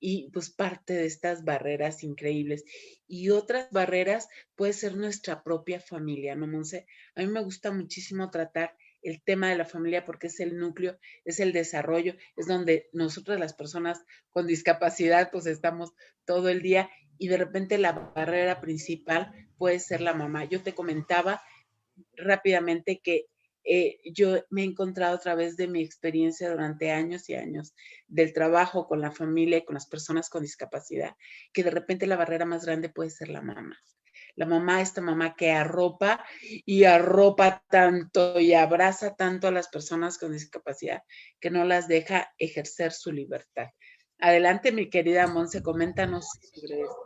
y pues parte de estas barreras increíbles. Y otras barreras puede ser nuestra propia familia, ¿no, Monse? A mí me gusta muchísimo tratar el tema de la familia porque es el núcleo, es el desarrollo, es donde nosotras las personas con discapacidad pues estamos todo el día y de repente la barrera principal puede ser la mamá. Yo te comentaba rápidamente que yo me he encontrado a través de mi experiencia durante años y años del trabajo con la familia y con las personas con discapacidad, que de repente la barrera más grande puede ser la mamá. La mamá, esta mamá que arropa tanto y abraza tanto a las personas con discapacidad que no las deja ejercer su libertad. Adelante, mi querida Monse, coméntanos sobre esto.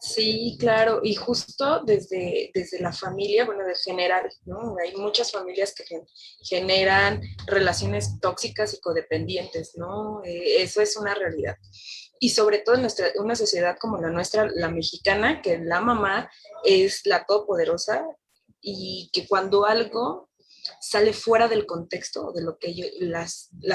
Sí, claro, y justo desde la familia, bueno, de general, ¿no? Hay muchas familias que generan relaciones tóxicas y codependientes, ¿no? Eso es una realidad. Y sobre todo en una sociedad como la nuestra, la mexicana, que la mamá es la todopoderosa y que cuando algo sale fuera del contexto de lo que la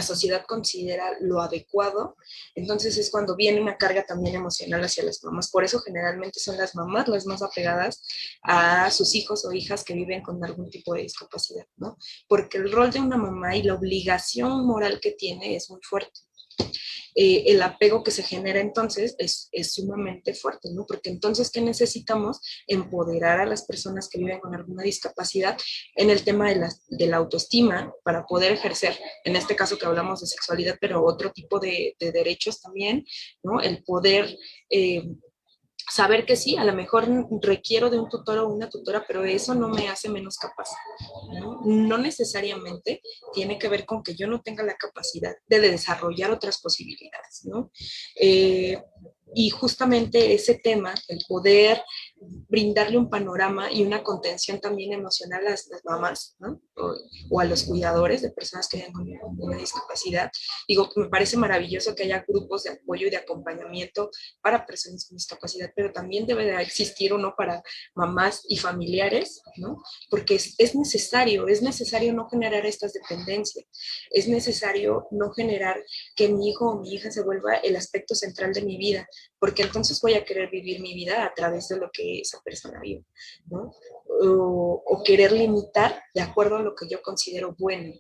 sociedad considera lo adecuado, entonces es cuando viene una carga también emocional hacia las mamás. Por eso generalmente son las mamás las más apegadas a sus hijos o hijas que viven con algún tipo de discapacidad, ¿no? Porque el rol de una mamá y la obligación moral que tiene es muy fuerte. El apego que se genera entonces es sumamente fuerte, ¿no? Porque entonces, ¿qué necesitamos? Empoderar a las personas que viven con alguna discapacidad en el tema de la autoestima para poder ejercer, en este caso que hablamos de sexualidad, pero otro tipo de derechos también, ¿no? El poder saber que sí, a lo mejor requiero de un tutor o una tutora, pero eso no me hace menos capaz, ¿no? No necesariamente tiene que ver con que yo no tenga la capacidad de desarrollar otras posibilidades, ¿no? Y justamente ese tema, el poder brindarle un panorama y una contención también emocional a las mamás, ¿no? O a los cuidadores de personas que viven con una discapacidad. Digo, me parece maravilloso que haya grupos de apoyo y de acompañamiento para personas con discapacidad, pero también debe de existir uno para mamás y familiares, ¿no? Porque es necesario no generar estas dependencias, es necesario no generar que mi hijo o mi hija se vuelva el aspecto central de mi vida, porque entonces voy a querer vivir mi vida a través de lo que esa persona vive, ¿no? O querer limitar de acuerdo a lo que yo considero bueno,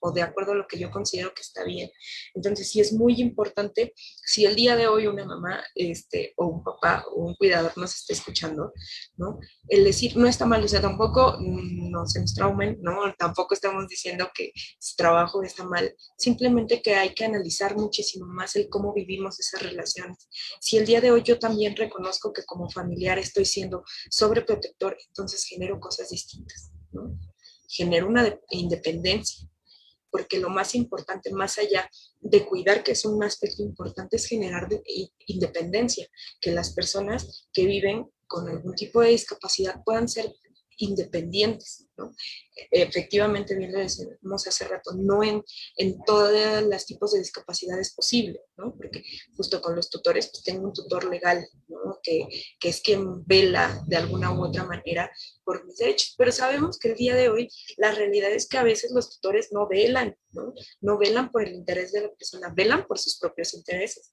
o de acuerdo a lo que yo considero que está bien. Entonces, sí es muy importante, si el día de hoy una mamá o un papá o un cuidador nos está escuchando, ¿no? El decir, no está mal, o sea, tampoco no se nos traumen, ¿no? Tampoco estamos diciendo que su trabajo está mal, simplemente que hay que analizar muchísimo más el cómo vivimos esas relaciones. Si el día de hoy yo también reconozco que como familiar estoy siendo sobreprotector, entonces genero cosas distintas, ¿no? Genero una independencia, porque lo más importante, más allá de cuidar, que es un aspecto importante, es generar independencia, que las personas que viven con algún tipo de discapacidad puedan ser independientes, ¿no? Efectivamente, bien lo decimos hace rato, no en todos los tipos de discapacidad es posible, ¿no? Porque justo con los tutores, pues tengo un tutor legal, ¿no? Que es quien vela de alguna u otra manera por mis derechos, pero sabemos que el día de hoy la realidad es que a veces los tutores no velan, ¿no? No velan por el interés de la persona, velan por sus propios intereses,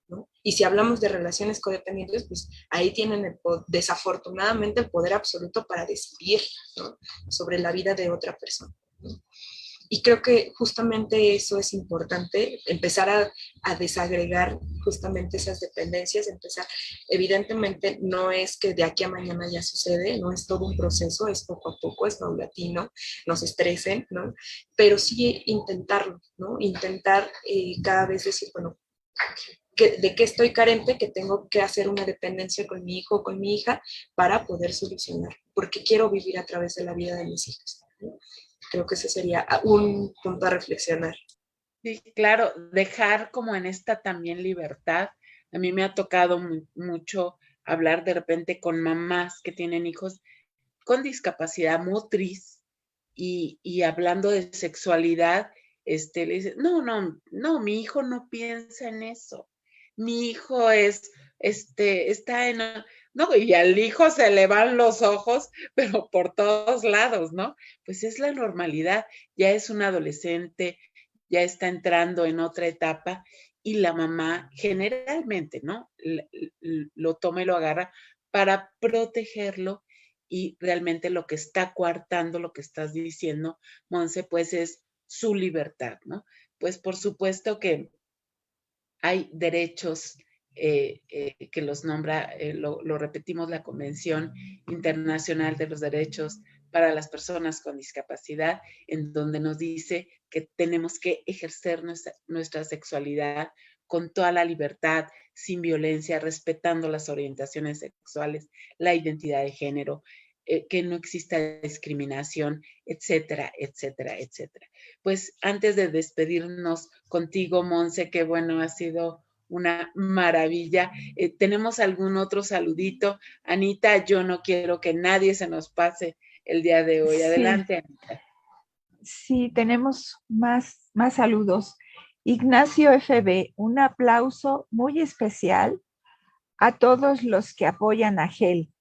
¿no? Y si hablamos de relaciones codependientes, pues ahí tienen desafortunadamente el poder absoluto para decidir, ¿no? Sobre la vida de otra persona, ¿no? Y creo que justamente eso es importante, empezar a desagregar justamente esas dependencias, empezar, evidentemente no es que de aquí a mañana ya sucede, no es todo un proceso, es poco a poco, es paulatino, no se estresen, ¿no? Pero sí intentarlo, ¿no? Intentar cada vez decir, bueno, de qué estoy carente, que tengo que hacer una dependencia con mi hijo o con mi hija para poder solucionar, porque quiero vivir a través de la vida de mis hijos, ¿no? Creo que ese sería un punto a reflexionar. Sí, claro, dejar como en esta también libertad. A mí me ha tocado mucho hablar de repente con mamás que tienen hijos con discapacidad motriz y hablando de sexualidad, le dicen, no, mi hijo no piensa en eso. Mi hijo está en... No, y al hijo se le van los ojos, pero por todos lados, ¿no? Pues es la normalidad, ya es un adolescente, ya está entrando en otra etapa y la mamá generalmente, ¿no? Lo toma y lo agarra para protegerlo y realmente lo que está coartando, lo que estás diciendo, Monse, pues es su libertad, ¿no? Pues por supuesto que hay derechos que los nombra, lo repetimos, la Convención Internacional de los Derechos para las Personas con Discapacidad, en donde nos dice que tenemos que ejercer nuestra sexualidad con toda la libertad, sin violencia, respetando las orientaciones sexuales, la identidad de género, que no exista discriminación, etcétera, etcétera, etcétera. Pues antes de despedirnos contigo, Monse, que bueno, ha sido una maravilla. ¿Tenemos algún otro saludito? Anita, yo no quiero que nadie se nos pase el día de hoy. Adelante, Anita. Sí, tenemos más saludos. Ignacio FB, un aplauso muy especial a todos los que apoyan a GEL.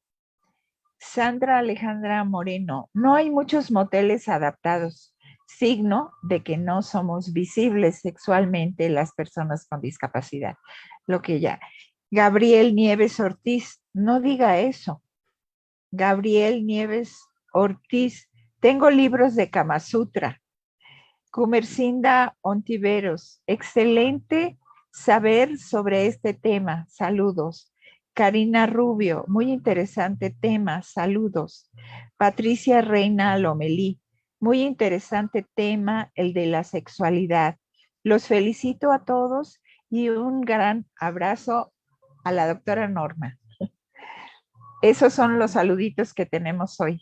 Sandra Alejandra Moreno, no hay muchos moteles adaptados, signo de que no somos visibles sexualmente las personas con discapacidad. Lo que ya. Gabriel Nieves Ortiz, no diga eso. Gabriel Nieves Ortiz, tengo libros de Kama Sutra. Cumercinda Ontiveros, excelente saber sobre este tema. Saludos. Karina Rubio, muy interesante tema. Saludos. Patricia Reina Lomelí, muy interesante tema, el de la sexualidad. Los felicito a todos y un gran abrazo a la doctora Norma. Esos son los saluditos que tenemos hoy.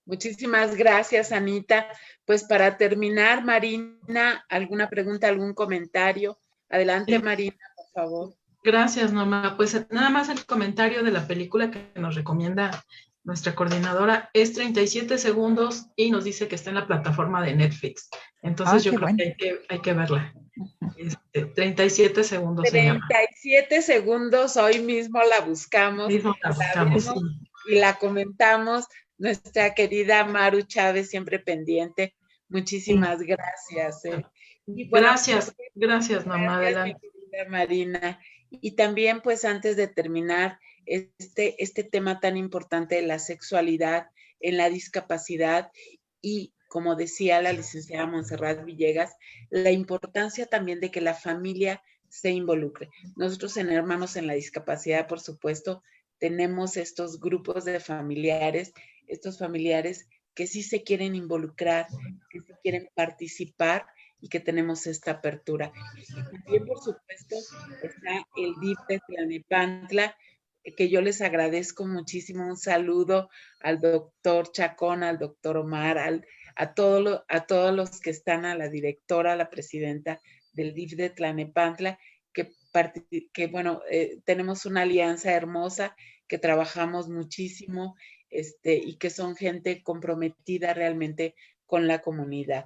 Muchísimas gracias, Anita. Pues para terminar, Marina, ¿alguna pregunta, algún comentario? Adelante, sí. Marina, por favor. Gracias, Norma. Pues nada más el comentario de la película que nos recomienda nuestra coordinadora es 37 segundos y nos dice que está en la plataforma de Netflix. Entonces yo creo que hay que verla. 37 segundos. 37 segundos, hoy mismo la buscamos. Sí. Y la comentamos. Nuestra querida Maru Chávez, siempre pendiente. Muchísimas gracias. Y bueno, gracias, Norma. Adelante. Querida Marina. Y también, pues, antes de terminar, este tema tan importante de la sexualidad en la discapacidad y, como decía la licenciada Montserrat Villegas, la importancia también de que la familia se involucre. Nosotros en Hermanos en la Discapacidad, por supuesto, tenemos estos grupos de familiares, estos familiares que sí se quieren involucrar, que sí quieren participar y que tenemos esta apertura. Y también, por supuesto, está el DIF de Tlalnepantla, que yo les agradezco muchísimo. Un saludo al doctor Chacón, al doctor Omar, a todos los que están, a la directora, a la presidenta del DIF de Tlalnepantla, que bueno, tenemos una alianza hermosa, que trabajamos muchísimo, y que son gente comprometida realmente con la comunidad.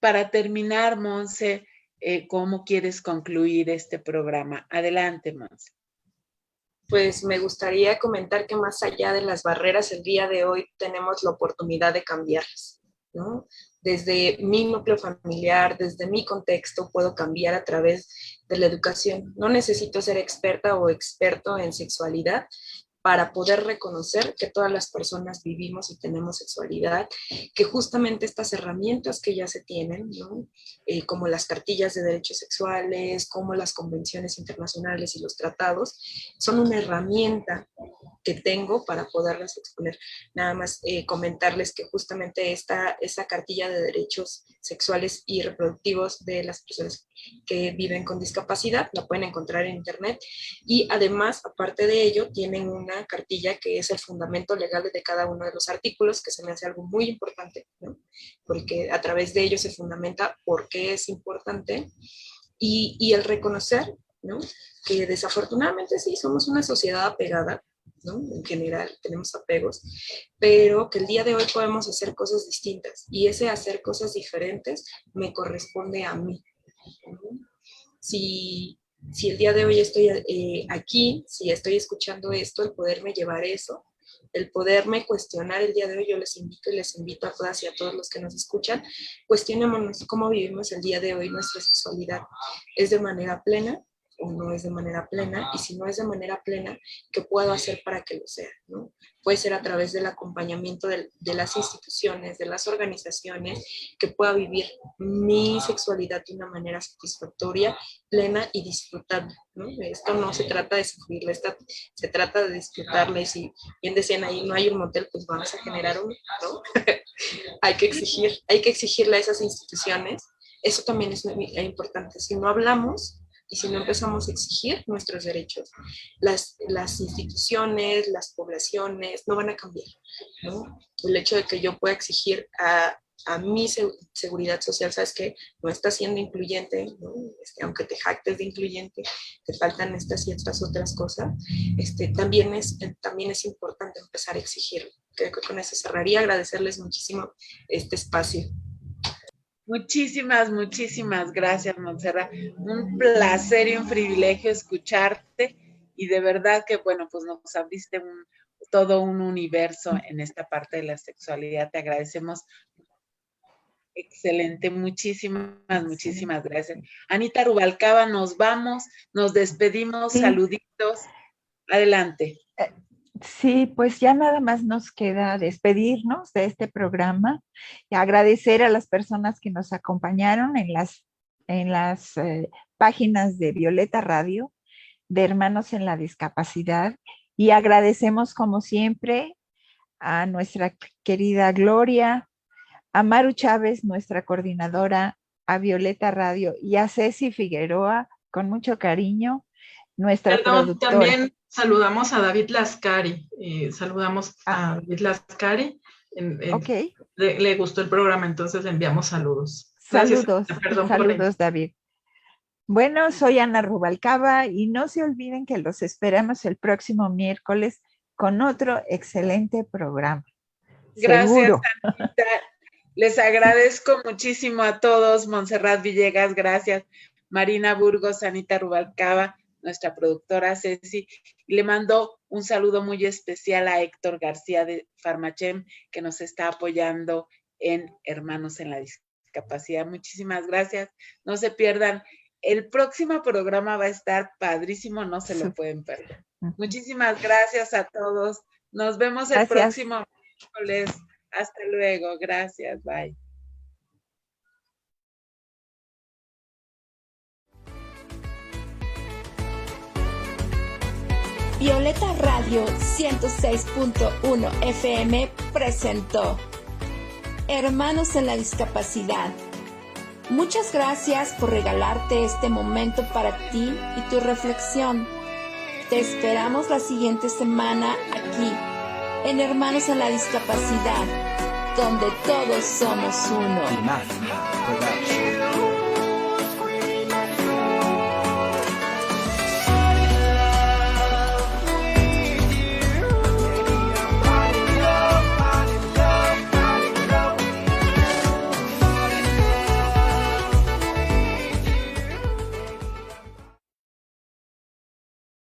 Para terminar, Monse, ¿cómo quieres concluir este programa? Adelante, Monse. Pues me gustaría comentar que más allá de las barreras, el día de hoy tenemos la oportunidad de cambiarlas, ¿no? Desde mi núcleo familiar, desde mi contexto, puedo cambiar a través de la educación. No necesito ser experta o experto en sexualidad para poder reconocer que todas las personas vivimos y tenemos sexualidad, que justamente estas herramientas que ya se tienen, ¿no? Como las cartillas de derechos sexuales, como las convenciones internacionales y los tratados, son una herramienta que tengo para poderlas exponer. Nada más comentarles que justamente esa cartilla de derechos sexuales y reproductivos de las personas que viven con discapacidad la pueden encontrar en internet, y además, aparte de ello, tienen una cartilla que es el fundamento legal de cada uno de los artículos, que se me hace algo muy importante, ¿no? Porque a través de ello se fundamenta por qué es importante, y el reconocer, ¿no? Que desafortunadamente sí, somos una sociedad apegada, ¿no? En general tenemos apegos, pero que el día de hoy podemos hacer cosas distintas, y ese hacer cosas diferentes me corresponde a mí, ¿no? Si el día de hoy estoy aquí, si estoy escuchando esto, el poderme llevar eso, el poderme cuestionar el día de hoy, yo les invito a todas y a todos los que nos escuchan, cuestionémonos cómo vivimos el día de hoy nuestra sexualidad. ¿Es de manera plena o no es de manera plena? Y si no es de manera plena, ¿qué puedo hacer para que lo sea, ¿no? Puede ser a través del acompañamiento de las instituciones, de las organizaciones, que pueda vivir mi sexualidad de una manera satisfactoria, plena y disfrutable, ¿no? Esto no se trata de sufrirla, se trata de disfrutarla, y si bien decían ahí, no hay un motel, pues vamos a generar uno, ¿no? hay que exigirle a esas instituciones. Eso también es muy importante. Si no hablamos y si no empezamos a exigir nuestros derechos, las instituciones, las poblaciones no van a cambiar, ¿no? El hecho de que yo pueda exigir a mi seguridad social, sabes que no estás siendo incluyente, ¿no? Aunque te jactes de incluyente, te faltan estas y estas otras cosas, también es importante empezar a exigirlo. Creo que con eso cerraría. Agradecerles muchísimo este espacio. Muchísimas, muchísimas gracias, Montserrat. Un placer y un privilegio escucharte, y de verdad que, bueno, pues nos abriste todo un universo en esta parte de la sexualidad. Te agradecemos. Excelente, muchísimas gracias. Anita Rubalcaba, nos vamos, nos despedimos, sí. Saluditos. Adelante. Sí, pues ya nada más nos queda despedirnos de este programa y agradecer a las personas que nos acompañaron en las páginas de Violeta Radio, de Hermanos en la Discapacidad, y agradecemos como siempre a nuestra querida Gloria, a Maru Chávez, nuestra coordinadora, a Violeta Radio, y a Ceci Figueroa, con mucho cariño, nuestra productora. También saludamos a David Lascari, a David Lascari. Okay. Le gustó el programa, entonces le enviamos saludos. Saludos, saludos, David. Bueno, soy Ana Rubalcaba, y no se olviden que los esperamos el próximo miércoles con otro excelente programa. Gracias, seguro. Anita. Les agradezco muchísimo a todos. Montserrat Villegas, gracias. Marina Burgos, Anita Rubalcaba, nuestra productora Ceci. Y le mando un saludo muy especial a Héctor García de Farmachem, que nos está apoyando en Hermanos en la Discapacidad. Muchísimas gracias. No se pierdan. El próximo programa va a estar padrísimo, no se lo pueden perder. Muchísimas gracias a todos. Nos vemos el próximo miércoles. Hasta luego, gracias, bye. Violeta Radio 106.1 FM presentó Hermanos en la Discapacidad. Muchas gracias por regalarte este momento para ti y tu reflexión. Te esperamos la siguiente semana aquí, en Hermanos en la Discapacidad, donde todos somos uno.